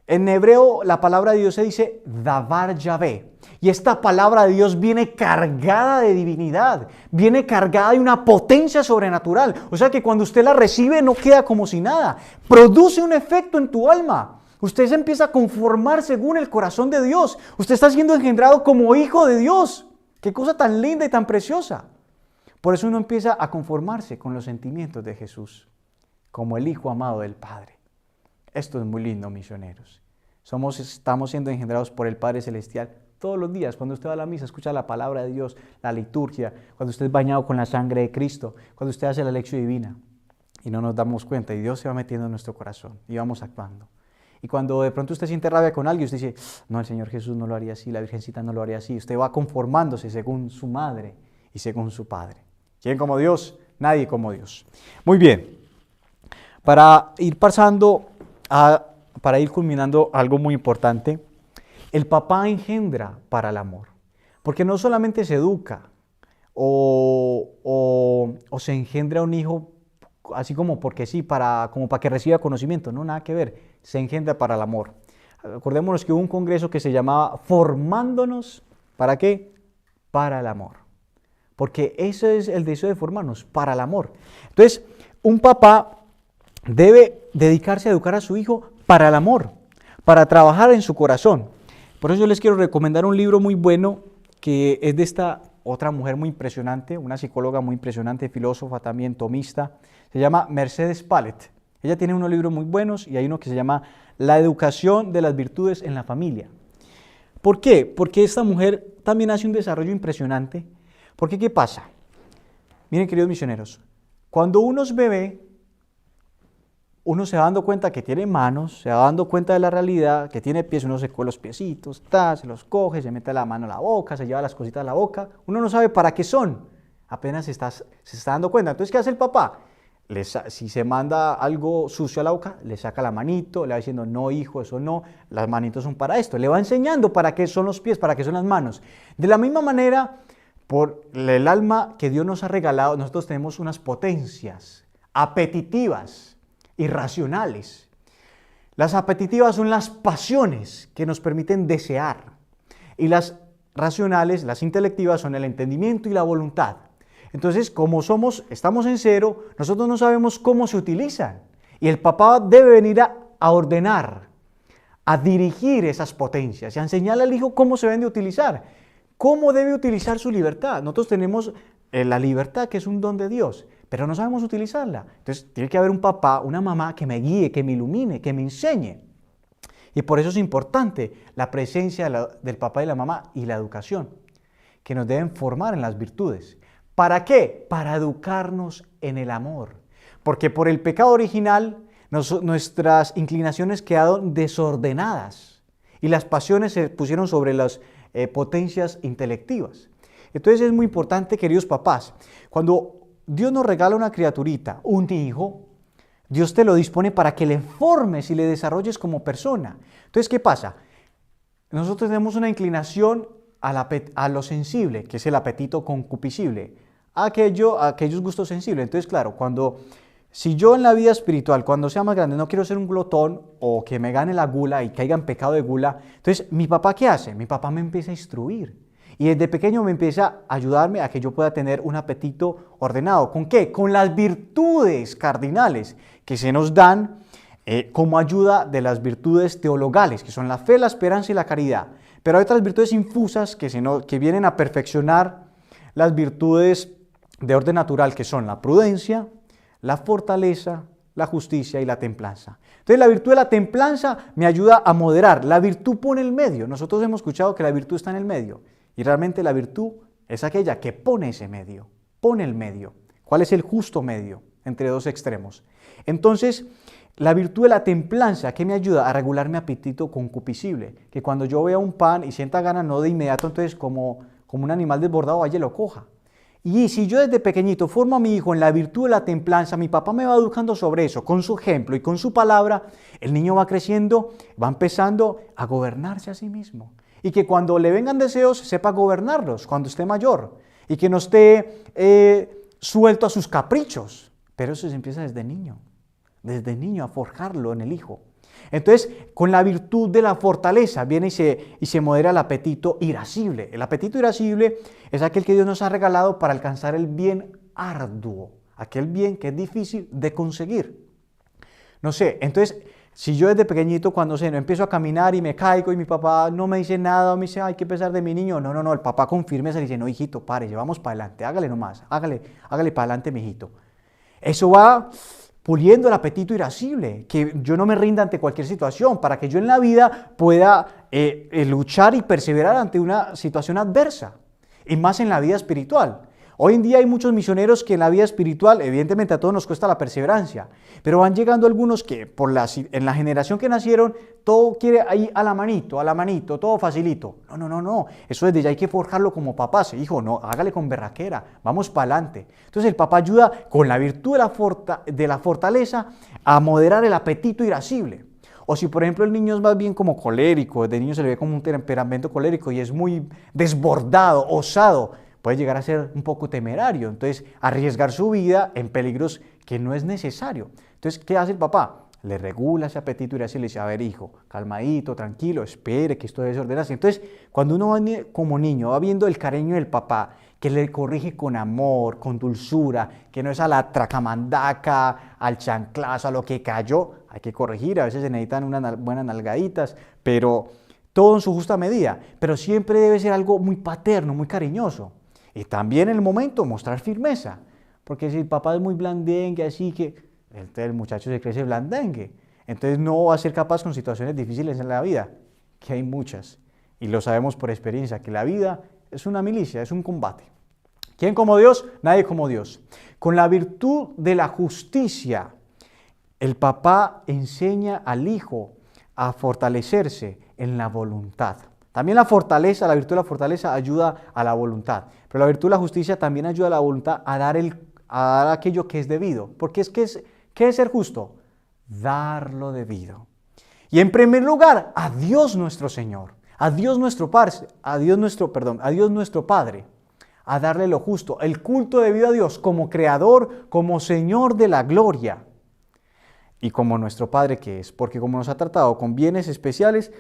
En hebreo la palabra de Dios se dice Davar Yahvé. Y esta palabra de Dios viene cargada de divinidad, viene cargada de una potencia sobrenatural. O sea que cuando usted la recibe no queda como si nada, produce un efecto en tu alma. Usted se empieza a conformar según el corazón de Dios. Usted está siendo engendrado como hijo de Dios. Qué cosa tan linda y tan preciosa. Por eso uno empieza a conformarse con los sentimientos de Jesús, como el Hijo amado del Padre. Esto es muy lindo, misioneros. Estamos siendo engendrados por el Padre Celestial todos los días. Cuando usted va a la misa, escucha la palabra de Dios, la liturgia, cuando usted es bañado con la sangre de Cristo, cuando usted hace la lección divina y no nos damos cuenta y Dios se va metiendo en nuestro corazón y vamos actuando. Y cuando de pronto usted siente rabia con alguien, usted dice, no, el Señor Jesús no lo haría así, la Virgencita no lo haría así. Usted va conformándose según su madre y según su padre. ¿Quién como Dios? Nadie como Dios. Muy bien. Para ir culminando algo muy importante, el papá engendra para el amor. Porque no solamente se educa o se engendra un hijo así como porque sí, como para que reciba conocimiento. No, nada que ver. Se engendra para el amor. Acordémonos que hubo un congreso que se llamaba Formándonos, ¿para qué? Para el amor. Porque ese es el deseo de formarnos, para el amor. Entonces, un papá debe dedicarse a educar a su hijo para el amor, para trabajar en su corazón. Por eso yo les quiero recomendar un libro muy bueno que es de esta otra mujer muy impresionante, una psicóloga muy impresionante, filósofa también, tomista. Se llama Mercedes Pallet. Ella tiene unos libros muy buenos y hay uno que se llama La educación de las virtudes en la familia. ¿Por qué? Porque esta mujer también hace un desarrollo impresionante. Porque ¿qué pasa? Miren, queridos misioneros, cuando uno es bebé, uno se va dando cuenta que tiene manos, se va dando cuenta de la realidad, que tiene pies, uno se coge los piecitos, se los coge, se mete la mano a la boca, se lleva las cositas a la boca, uno no sabe para qué son, apenas se está dando cuenta. Entonces, ¿qué hace el papá? Si se manda algo sucio a la boca, le saca la manito, le va diciendo, no hijo, eso no, las manitos son para esto, le va enseñando para qué son los pies, para qué son las manos. De la misma manera, por el alma que Dios nos ha regalado, nosotros tenemos unas potencias apetitivas, irracionales. Las apetitivas son las pasiones que nos permiten desear y las racionales, las intelectivas, son el entendimiento y la voluntad. Entonces, como estamos en cero, nosotros no sabemos cómo se utilizan y el papá debe venir a ordenar, a dirigir esas potencias y a enseñarle al hijo cómo se deben de utilizar, cómo debe utilizar su libertad. Nosotros tenemos la libertad, que es un don de Dios, pero no sabemos utilizarla. Entonces tiene que haber un papá, una mamá que me guíe, que me ilumine, que me enseñe. Y por eso es importante la presencia del papá y la mamá y la educación, que nos deben formar en las virtudes. ¿Para qué? Para educarnos en el amor. Porque por el pecado original nuestras inclinaciones quedaron desordenadas y las pasiones se pusieron sobre las potencias intelectivas. Entonces es muy importante, queridos papás, cuando Dios nos regala una criaturita, un hijo, Dios te lo dispone para que le formes y le desarrolles como persona. Entonces, ¿qué pasa? Nosotros tenemos una inclinación a lo sensible, que es el apetito concupiscible, a aquellos gustos sensibles. Entonces, claro, si yo en la vida espiritual, cuando sea más grande, no quiero ser un glotón o que me gane la gula y caiga en pecado de gula, entonces, ¿mi papá qué hace? Mi papá me empieza a instruir. Y desde pequeño me empieza a ayudarme a que yo pueda tener un apetito ordenado. ¿Con qué? Con las virtudes cardinales que se nos dan como ayuda de las virtudes teologales, que son la fe, la esperanza y la caridad. Pero hay otras virtudes infusas que vienen a perfeccionar las virtudes de orden natural, que son la prudencia, la fortaleza, la justicia y la templanza. Entonces la virtud de la templanza me ayuda a moderar. La virtud pone el medio. Nosotros hemos escuchado que la virtud está en el medio. Y realmente la virtud es aquella que pone ese medio, pone el medio. ¿Cuál es el justo medio entre dos extremos? Entonces, La virtud de la templanza, ¿qué me ayuda? A regular mi apetito concupiscible. Que cuando yo vea un pan y sienta ganas, no de inmediato, entonces como un animal desbordado, vaya y lo coja. Y si yo desde pequeñito formo a mi hijo en la virtud de la templanza, mi papá me va educando sobre eso, con su ejemplo y con su palabra, el niño va creciendo, va empezando a gobernarse a sí mismo. Y que cuando le vengan deseos, sepa gobernarlos cuando esté mayor. Y que no esté suelto a sus caprichos. Pero eso se empieza desde niño a forjarlo en el hijo. Entonces, con la virtud de la fortaleza viene y se modera el apetito irascible. El apetito irascible es aquel que Dios nos ha regalado para alcanzar el bien arduo, aquel bien que es difícil de conseguir. No sé, entonces, si yo desde pequeñito, cuando no empiezo a caminar y me caigo y mi papá no me dice nada o me dice, ay, qué pesar de mi niño, no, el papá con firmeza le dice, no, hijito, pare, vamos para adelante, hágale nomás, hágale para adelante, mijito. Eso va puliendo el apetito irascible, que yo no me rinda ante cualquier situación, para que yo en la vida pueda luchar y perseverar ante una situación adversa, y más en la vida espiritual. Hoy en día hay muchos misioneros que en la vida espiritual, evidentemente a todos nos cuesta la perseverancia, pero van llegando algunos que en la generación que nacieron, todo quiere ahí a la manito, todo facilito. No, eso desde ya hay que forjarlo como papás. Hijo, no, hágale con berraquera, vamos para adelante. Entonces el papá ayuda con la virtud de la fortaleza a moderar el apetito irascible. O si por ejemplo el niño es más bien como colérico, desde niño se le ve como un temperamento colérico y es muy desbordado, osado, puede llegar a ser un poco temerario, entonces arriesgar su vida en peligros que no es necesario. Entonces, ¿qué hace el papá? Le regula ese apetito y así le dice, a ver hijo, calmadito, tranquilo, espere que esto debe desordenarse. Entonces, cuando uno va como niño va viendo el cariño del papá, que le corrige con amor, con dulzura, que no es a la tracamandaca, al chanclazo, a lo que cayó, hay que corregir, a veces se necesitan unas buenas nalgaditas, pero todo en su justa medida, pero siempre debe ser algo muy paterno, muy cariñoso. Y también en el momento mostrar firmeza, porque si el papá es muy blandengue, así que entonces el muchacho se crece blandengue, entonces no va a ser capaz con situaciones difíciles en la vida, que hay muchas, y lo sabemos por experiencia, que la vida es una milicia, es un combate. ¿Quién como Dios? Nadie como Dios. Con la virtud de la justicia, el papá enseña al hijo a fortalecerse en la voluntad. También la virtud de la fortaleza ayuda a la voluntad, pero la virtud de la justicia también ayuda a la voluntad a dar aquello que es debido. Porque ¿qué es ser justo? Dar lo debido. Y en primer lugar, a Dios nuestro Señor, a Dios nuestro Padre, a Dios nuestro Padre, a darle lo justo, el culto debido a Dios como Creador, como Señor de la gloria y como nuestro Padre que es, porque como nos ha tratado con bienes especiales,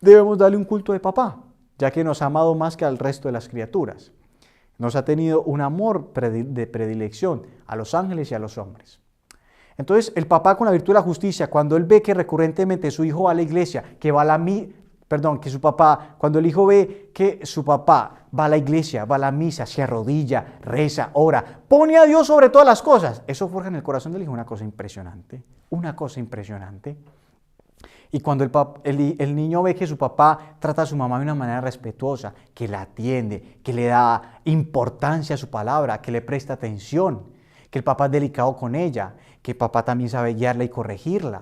debemos darle un culto de papá, ya que nos ha amado más que al resto de las criaturas. Nos ha tenido un amor de predilección a los ángeles y a los hombres. Entonces, el papá con la virtud de la justicia, cuando él ve que recurrentemente su hijo va a la iglesia, cuando el hijo ve que su papá va a la iglesia, va a la misa, se arrodilla, reza, ora, pone a Dios sobre todas las cosas, eso forja en el corazón del hijo una cosa impresionante. Y cuando el niño ve que su papá trata a su mamá de una manera respetuosa, que la atiende, que le da importancia a su palabra, que le presta atención, que el papá es delicado con ella, que el papá también sabe guiarla y corregirla,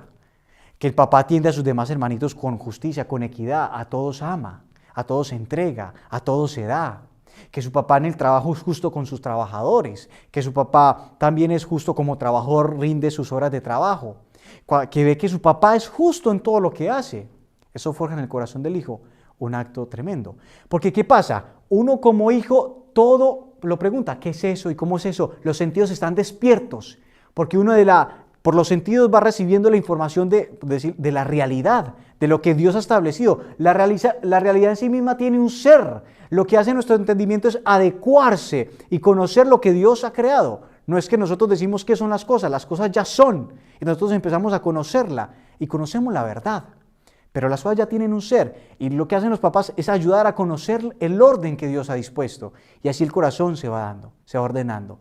que el papá atiende a sus demás hermanitos con justicia, con equidad, a todos ama, a todos se entrega, a todos se da, que su papá en el trabajo es justo con sus trabajadores, que su papá también es justo como trabajador, rinde sus horas de trabajo, que ve que su papá es justo en todo lo que hace. Eso forja en el corazón del hijo un acto tremendo. Porque ¿qué pasa? Uno como hijo todo lo pregunta, ¿qué es eso y cómo es eso? Los sentidos están despiertos, porque uno por los sentidos va recibiendo la información de la realidad, de lo que Dios ha establecido. La realidad en sí misma tiene un ser. Lo que hace nuestro entendimiento es adecuarse y conocer lo que Dios ha creado. No es que nosotros decimos qué son las cosas ya son. Y nosotros empezamos a conocerla y conocemos la verdad. Pero las cosas ya tienen un ser. Y lo que hacen los papás es ayudar a conocer el orden que Dios ha dispuesto. Y así el corazón se va dando, se va ordenando.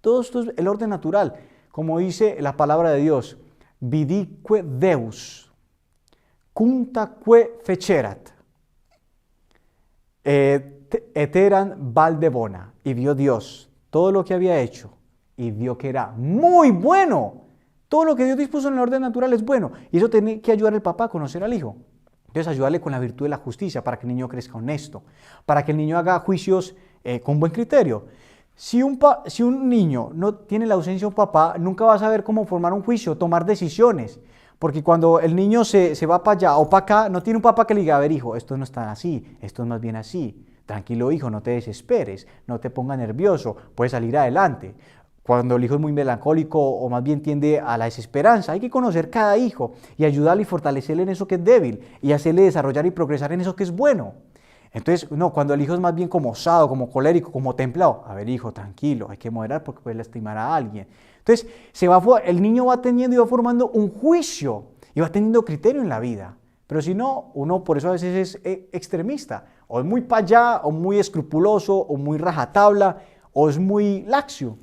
Todo esto es el orden natural. Como dice la palabra de Dios, vidique Deus, cuntaque fecerat, eteran valdebona. Y vio Dios todo lo que había hecho y vio que era muy bueno. Todo lo que Dios dispuso en el orden natural es bueno. Y eso tiene que ayudar al papá a conocer al hijo. Entonces ayudarle con la virtud de la justicia para que el niño crezca honesto, para que el niño haga juicios con buen criterio. Si un niño no tiene la ausencia de un papá, nunca va a saber cómo formar un juicio, tomar decisiones. Porque cuando el niño se va para allá o para acá, no tiene un papá que le diga, a ver hijo, esto no es tan así, esto es más bien así. Tranquilo hijo, no te desesperes, no te pongas nervioso, puedes salir adelante. Cuando el hijo es muy melancólico o más bien tiende a la desesperanza, hay que conocer cada hijo y ayudarle y fortalecerle en eso que es débil y hacerle desarrollar y progresar en eso que es bueno. Entonces, no, cuando el hijo es más bien como osado, como colérico, como templado, a ver hijo, tranquilo, hay que moderar porque puede lastimar a alguien. Entonces, el niño va teniendo y va formando un juicio y va teniendo criterio en la vida. Pero si no, uno por eso a veces es extremista, o es muy para allá, o muy escrupuloso, o muy rajatabla, o es muy laxio.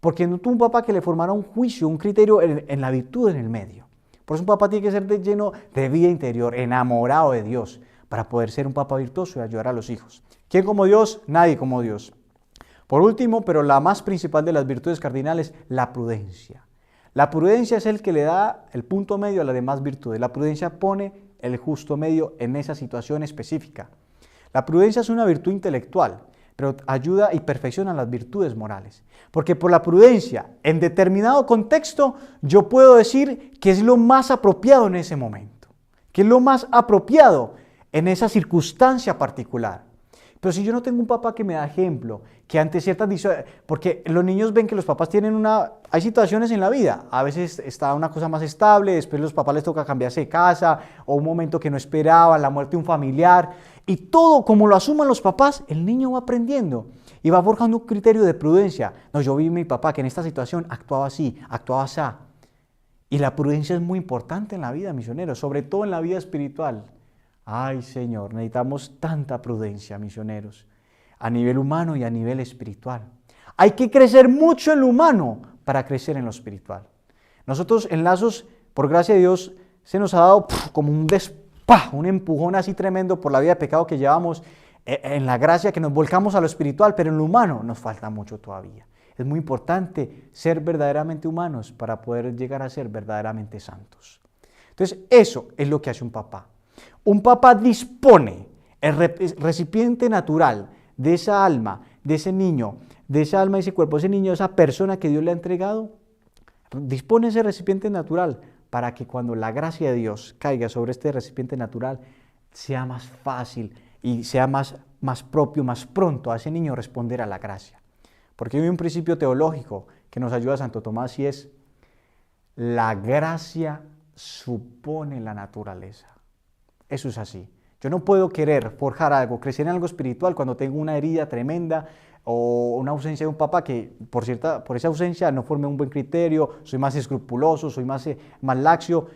Porque no tuvo un papá que le formara un juicio, un criterio en la virtud en el medio. Por eso un papá tiene que ser lleno de vida interior, enamorado de Dios, para poder ser un papá virtuoso y ayudar a los hijos. ¿Quién como Dios? Nadie como Dios. Por último, pero la más principal de las virtudes cardinales, la prudencia. La prudencia es el que le da el punto medio a las demás virtudes. La prudencia pone el justo medio en esa situación específica. La prudencia es una virtud intelectual, pero ayuda y perfecciona las virtudes morales. Porque por la prudencia, en determinado contexto, yo puedo decir que es lo más apropiado en ese momento, que es lo más apropiado en esa circunstancia particular. Pero si yo no tengo un papá que me da ejemplo, que ante ciertas... Porque los niños ven que los papás tienen hay situaciones en la vida, a veces está una cosa más estable, después los papás les toca cambiarse de casa, o un momento que no esperaban, la muerte de un familiar, y todo como lo asuman los papás, el niño va aprendiendo y va forjando un criterio de prudencia. No, yo vi a mi papá que en esta situación actuaba así, actuaba así. Y la prudencia es muy importante en la vida, misioneros, sobre todo en la vida espiritual. Ay, Señor, necesitamos tanta prudencia, misioneros, a nivel humano y a nivel espiritual. Hay que crecer mucho en lo humano para crecer en lo espiritual. Nosotros en Lazos, por gracia de Dios, se nos ha dado como un empujón así tremendo por la vida de pecado que llevamos, en la gracia que nos volcamos a lo espiritual, pero en lo humano nos falta mucho todavía. Es muy importante ser verdaderamente humanos para poder llegar a ser verdaderamente santos. Entonces, eso es lo que hace un papá. Un papá dispone el recipiente natural de esa alma, de ese niño, de esa alma, de ese cuerpo, ese niño, esa persona que Dios le ha entregado, dispone ese recipiente natural para que cuando la gracia de Dios caiga sobre este recipiente natural, sea más fácil y sea más propio, más pronto a ese niño responder a la gracia. Porque hay un principio teológico que nos ayuda a Santo Tomás y es: la gracia supone la naturaleza. Eso es así. Yo no puedo querer forjar algo, crecer en algo espiritual cuando tengo una herida tremenda o una ausencia de un papá que por esa ausencia no formé un buen criterio, soy más escrupuloso, soy más laxio.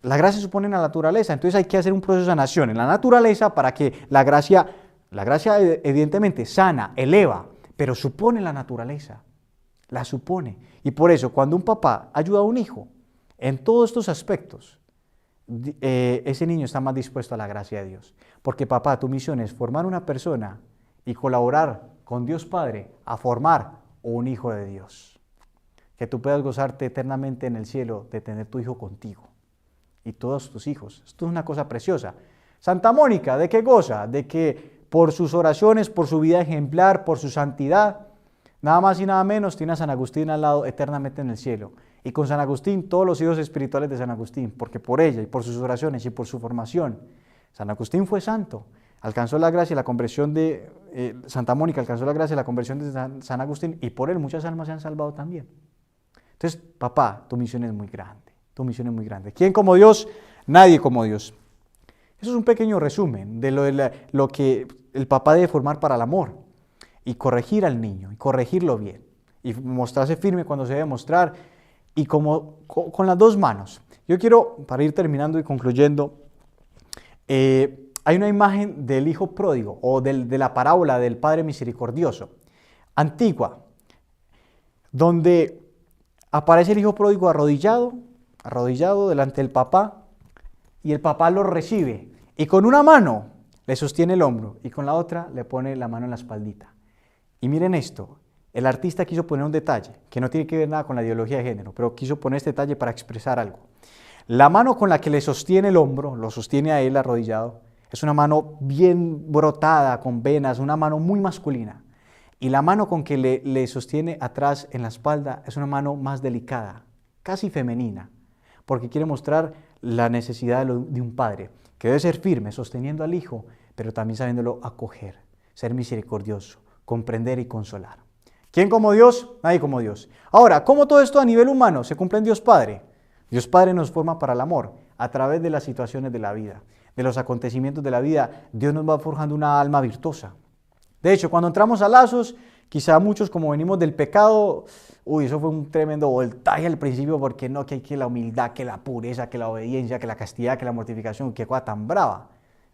La gracia supone la naturaleza, entonces hay que hacer un proceso de sanación en la naturaleza para que la gracia evidentemente sana, eleva, pero supone la naturaleza, la supone. Y por eso cuando un papá ayuda a un hijo en todos estos aspectos, ese niño está más dispuesto a la gracia de Dios. Porque papá, tu misión es formar una persona y colaborar con Dios Padre a formar un hijo de Dios. Que tú puedas gozarte eternamente en el cielo de tener tu hijo contigo y todos tus hijos. Esto es una cosa preciosa. Santa Mónica, ¿de qué goza? De que por sus oraciones, por su vida ejemplar, por su santidad, nada más y nada menos tiene a San Agustín al lado eternamente en el cielo. Y con San Agustín, todos los hijos espirituales de San Agustín, porque por ella y por sus oraciones y por su formación, San Agustín fue santo, alcanzó la gracia y la conversión de Santa Mónica, alcanzó la gracia y la conversión de San Agustín, y por él muchas almas se han salvado también. Entonces, papá, tu misión es muy grande, tu misión es muy grande. ¿Quién como Dios? Nadie como Dios. Eso es un pequeño resumen de lo que el papá debe formar para el amor, y corregir al niño, y corregirlo bien, y mostrarse firme cuando se debe mostrar, y como con las dos manos. Yo quiero, para ir terminando y concluyendo, hay una imagen del hijo pródigo o de la parábola del Padre Misericordioso, antigua, donde aparece el hijo pródigo arrodillado delante del papá, y el papá lo recibe y con una mano le sostiene el hombro y con la otra le pone la mano en la espaldita. Y miren esto, el artista quiso poner un detalle que no tiene que ver nada con la ideología de género, pero quiso poner este detalle para expresar algo. La mano con la que le sostiene el hombro, lo sostiene a él arrodillado, es una mano bien brotada, con venas, una mano muy masculina. Y la mano con que le sostiene atrás en la espalda es una mano más delicada, casi femenina, porque quiere mostrar la necesidad de un padre, que debe ser firme, sosteniendo al hijo, pero también sabiéndolo acoger, ser misericordioso, comprender y consolar. ¿Quién como Dios? Nadie como Dios. Ahora, ¿cómo todo esto a nivel humano se cumple en Dios Padre? Dios Padre nos forma para el amor, a través de las situaciones de la vida, de los acontecimientos de la vida. Dios nos va forjando una alma virtuosa. De hecho, cuando entramos a lazos, quizá muchos como venimos del pecado, eso fue un tremendo voltaje al principio, porque no, que hay que la humildad, que la pureza, que la obediencia, que la castidad, que la mortificación, qué cosa tan brava.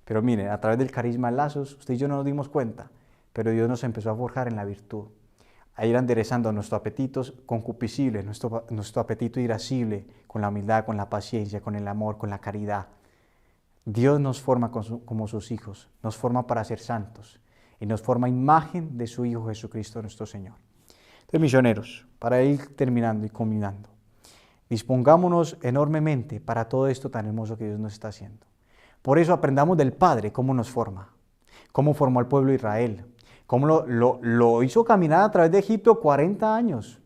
Pero miren, a través del carisma en lazos, usted y yo no nos dimos cuenta, pero Dios nos empezó a forjar en la virtud, a ir enderezando nuestro apetito concupiscible, nuestro apetito irascible, con la humildad, con la paciencia, con el amor, con la caridad. Dios nos forma como sus hijos, nos forma para ser santos y nos forma imagen de su Hijo Jesucristo nuestro Señor. Entonces, misioneros, para ir terminando y combinando, dispongámonos enormemente para todo esto tan hermoso que Dios nos está haciendo. Por eso aprendamos del Padre cómo nos forma, cómo formó al pueblo de Israel, cómo lo hizo caminar a través de Egipto 40 años,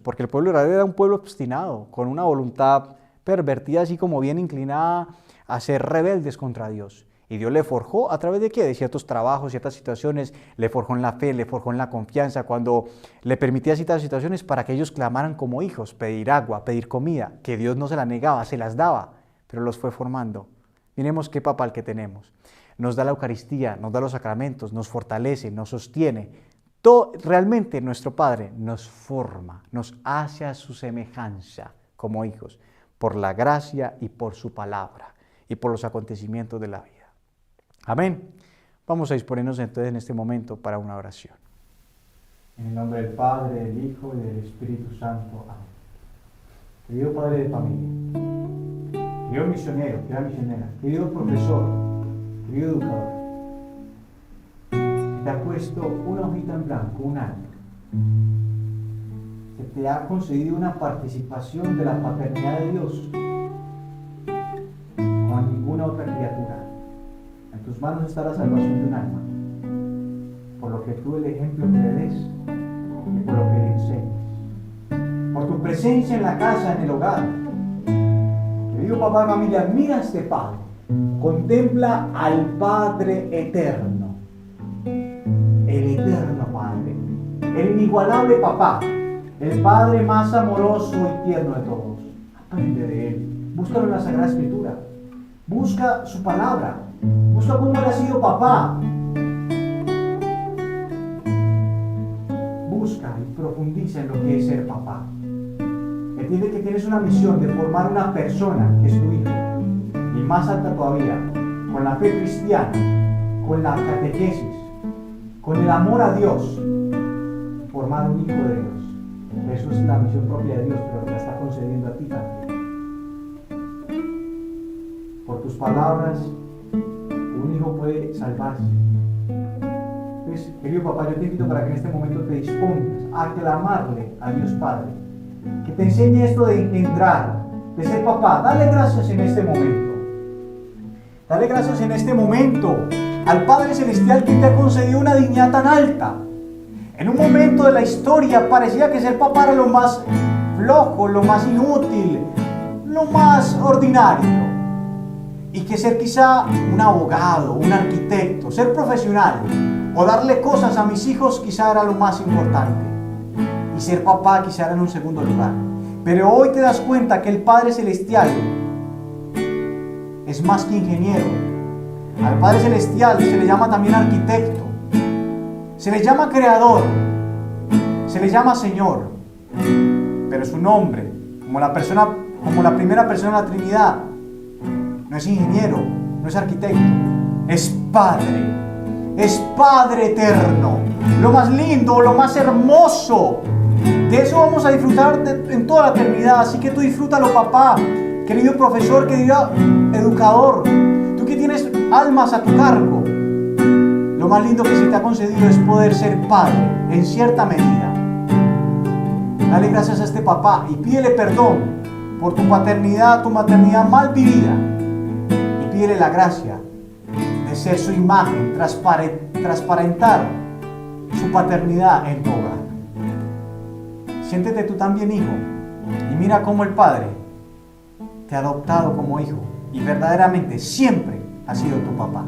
porque el pueblo de Israel era un pueblo obstinado, con una voluntad pervertida, así como bien inclinada a ser rebeldes contra Dios. Y Dios le forjó a través de qué? De ciertos trabajos, ciertas situaciones, le forjó en la fe, le forjó en la confianza, cuando le permitía ciertas situaciones para que ellos clamaran como hijos, pedir agua, pedir comida, que Dios no se la negaba, se las daba, pero los fue formando. Miremos qué papá el que tenemos. Nos da la Eucaristía, nos da los sacramentos, nos fortalece, nos sostiene. Realmente nuestro Padre nos forma, nos hace a su semejanza como hijos, por la gracia y por su palabra y por los acontecimientos de la vida. Amén. Vamos a disponernos entonces en este momento para una oración. En el nombre del Padre, del Hijo y del Espíritu Santo. Amén. Querido Padre de familia, querido misionero, querida misionera, querido profesor, querido educador, que te ha puesto una hojita en blanco, un año, que te ha concedido una participación de la paternidad de Dios como a ninguna otra criatura. En tus manos está la salvación de un alma, por lo que tú el ejemplo que le des y por lo que le enseñes. Por tu presencia en la casa, en el hogar. Querido papá de familia, mira a este Padre, contempla al Padre eterno, el eterno Padre, el inigualable papá, el Padre más amoroso y tierno de todos. Aprende de Él, búscalo en la Sagrada Escritura, busca su palabra, busca cómo Él ha sido papá. Busca y profundiza en lo que es ser papá. Entiende que tienes una misión de formar una persona que es tu hijo, y más alta todavía, con la fe cristiana, con la catequesis, con el amor a Dios, formar un hijo de Dios. Eso es la misión propia de Dios, pero te la está concediendo a ti también. Por tus palabras, un hijo puede salvarse. Entonces, querido papá, yo te invito para que en este momento te dispongas a clamarle a Dios Padre, que te enseñe esto de engendrar, de ser papá. Dale gracias en este momento. Dale gracias en este momento al Padre Celestial que te ha concedido una dignidad tan alta. En un momento de la historia parecía que ser papá era lo más flojo, lo más inútil, lo más ordinario. Y que ser quizá un abogado, un arquitecto, ser profesional o darle cosas a mis hijos quizá era lo más importante. Y ser papá quizá era en un segundo lugar. Pero hoy te das cuenta que el Padre Celestial es más que ingeniero. Al Padre Celestial se le llama también arquitecto, se le llama creador, se le llama Señor. Pero su nombre, como la primera persona de la Trinidad, no es ingeniero, no es arquitecto, es Padre eterno, lo más lindo, lo más hermoso. De eso vamos a disfrutar en toda la eternidad, así que tú disfrútalo, papá, querido profesor, querido educador, tú que tienes almas a tu cargo. Lo más lindo que se te ha concedido es poder ser padre, en cierta medida. Dale gracias a este papá y pídele perdón por tu paternidad, tu maternidad mal vivida. Y pídele la gracia de ser su imagen, transparentar su paternidad en tu hogar. Siéntete tú también hijo y mira cómo el Padre te ha adoptado como hijo y verdaderamente siempre ha sido tu papá.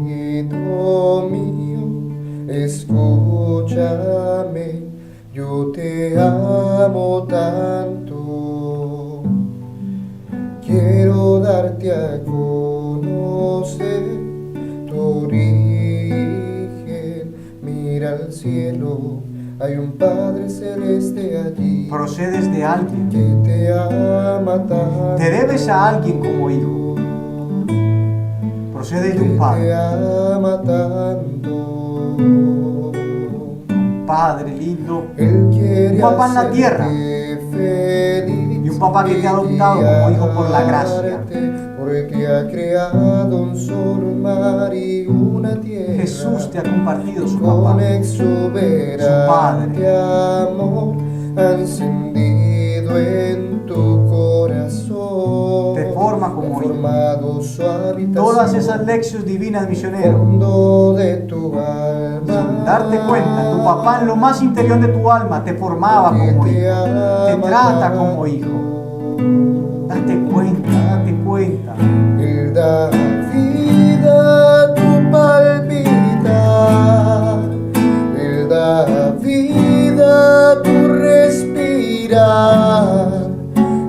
Hijo mío, escúchame, yo te amo tanto. Quiero darte a conocer tu origen. Mira al cielo, hay un Padre Celeste allí. Procedes de alguien. Que te ama tanto. Te debes a alguien como hijo. Procedes de un Que te padre. ama tanto. Padre lindo. Él quiere Un papá en la tierra. feliz, Y un papá que te ha adoptado como hijo por la gracia. Porque ha creado un solo mar y una tierra. Jesús te ha compartido su Con papá. exuberante amor ha encendido en tu corazón. Te forma como hijo. Formado su habitación. Todas esas lecciones divinas, misionero. Fondo de tu alma. Sin darte cuenta, tu papá en lo más interior de tu alma te formaba como hijo. Te trata como hijo. Date cuenta, date cuenta. Él da vida a tu palpitar. Él da vida a tu respirar.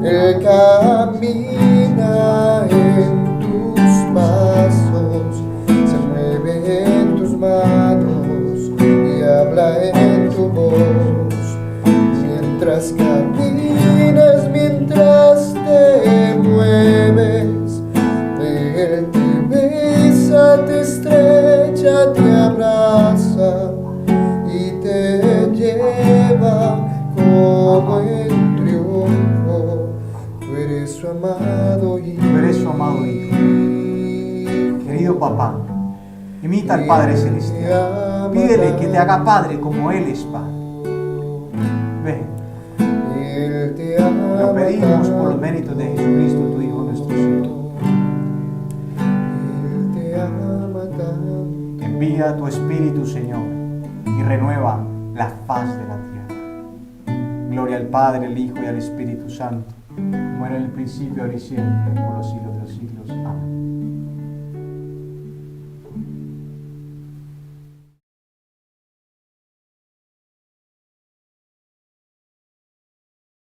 Él camina en tus pasos, se mueve en tus manos y habla en tu voz. Mientras caminas, mientras te mueves, Él te besa, te estrecha, te abraza y te lleva como en triunfo. Tú eres su amado hijo. Tú eres su amado hijo. Querido papá, imita al Padre Celestial. Pídele que te haga padre como Él es padre. Ven. Él te ama. Lo pedimos por los méritos de Jesucristo, tu Hijo, nuestro Señor. Él te ama tanto. Envía a tu Espíritu, Señor, y renueva la faz de la tierra. Gloria al Padre, al Hijo y al Espíritu Santo, como era en el principio, ahora y siempre, por los siglos de los siglos. Amén.